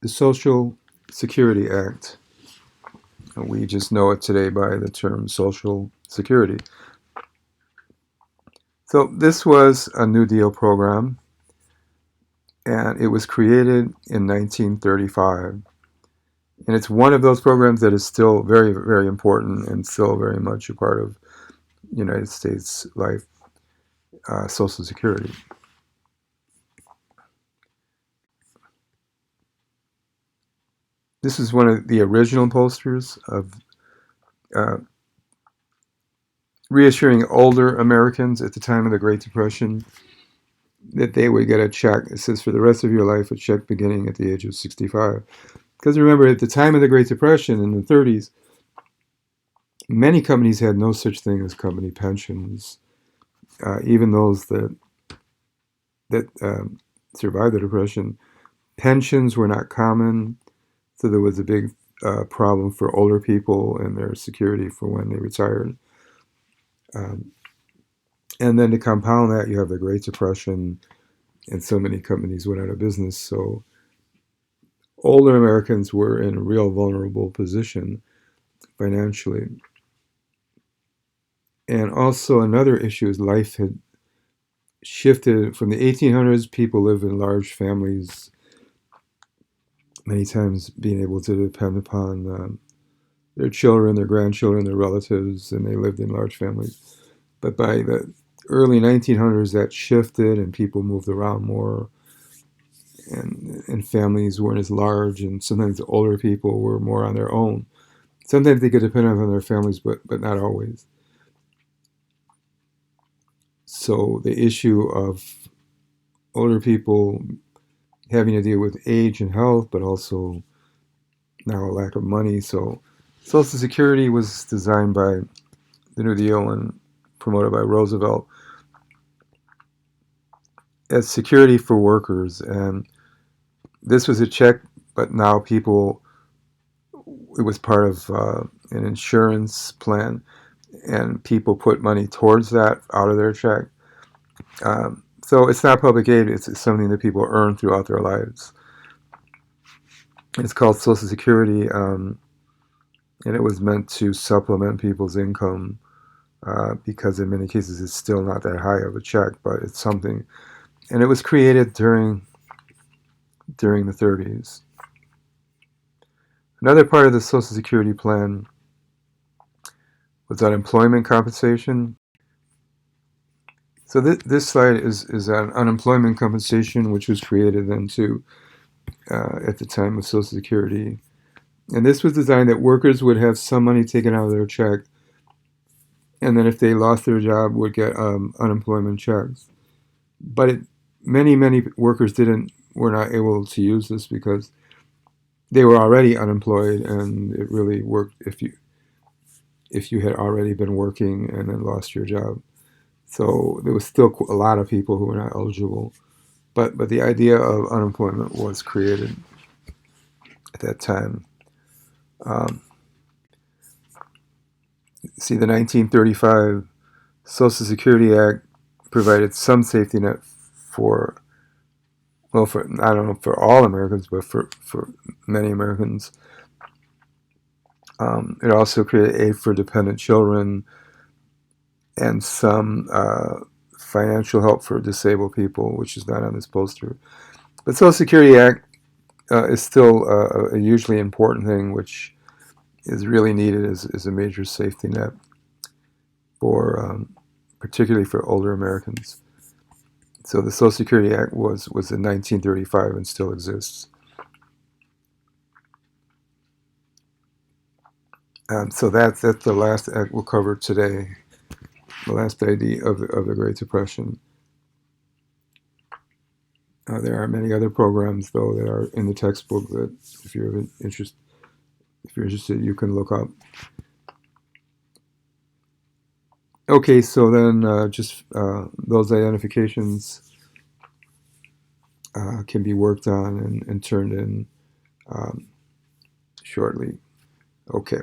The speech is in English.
The Social Security Act. We just know it today by the term Social Security. So this was a New Deal program, and it was created in 1935. And it's one of those programs that is still very, very important and still very much a part of United States life, Social Security. This is one of the original posters of uh, reassuring older Americans at the time of the Great Depression that they would get a check. It says for the rest of your life, a check beginning at the age of 65. Because remember, at the time of the Great Depression in the 30s, many companies had no such thing as company pensions. Even those that survived the Depression, pensions were not common. So there was a big problem for older people and their security for when they retired. Um, and then to compound that, you have the Great Depression, and so many companies went out of business. So older Americans were in a real vulnerable position financially. And also another issue is life had shifted from the 1800s. People lived in large families, many times being able to depend upon their children, their grandchildren, their relatives, and they lived in large families. But by the early 1900s, that shifted, and people moved around more, and families weren't as large, and sometimes the older people were more on their own. Sometimes they could depend on their families, but not always. So the issue of older people having to deal with age and health, but also now a lack of money. So Social Security was designed by the New Deal and promoted by Roosevelt as security for workers. And this was a check, but now people, it was part of an insurance plan, and people put money towards that out of their check. So it's not public aid, it's something that people earn throughout their lives. It's called Social Security, and it was meant to supplement people's income because in many cases it's still not that high of a check, but it's something. And it was created during the 30s. Another part of the Social Security plan was unemployment compensation. So this slide is on unemployment compensation, which was created then too at the time of Social Security. And this was designed that workers would have some money taken out of their check, and then if they lost their job, would get unemployment checks. But many workers were not able to use this because they were already unemployed, and it really worked if you had already been working and then lost your job. So there was still a lot of people who were not eligible. But the idea of unemployment was created at that time. Um, See, the 1935 Social Security Act provided some safety net for, well, for I don't know for all Americans, but for many Americans. It also created aid for dependent children and some financial help for disabled people, which is not on this poster. But Social Security Act is still a hugely important thing, which is really needed as a major safety net for particularly for older Americans. So the Social Security Act was in 1935 and still exists. So that's the last act we'll cover today, the last idea of the Great Depression. There are many other programs though that are in the textbook that if you're interested, you can look up. Okay, so then just those identifications can be worked on and turned in um, shortly. Okay.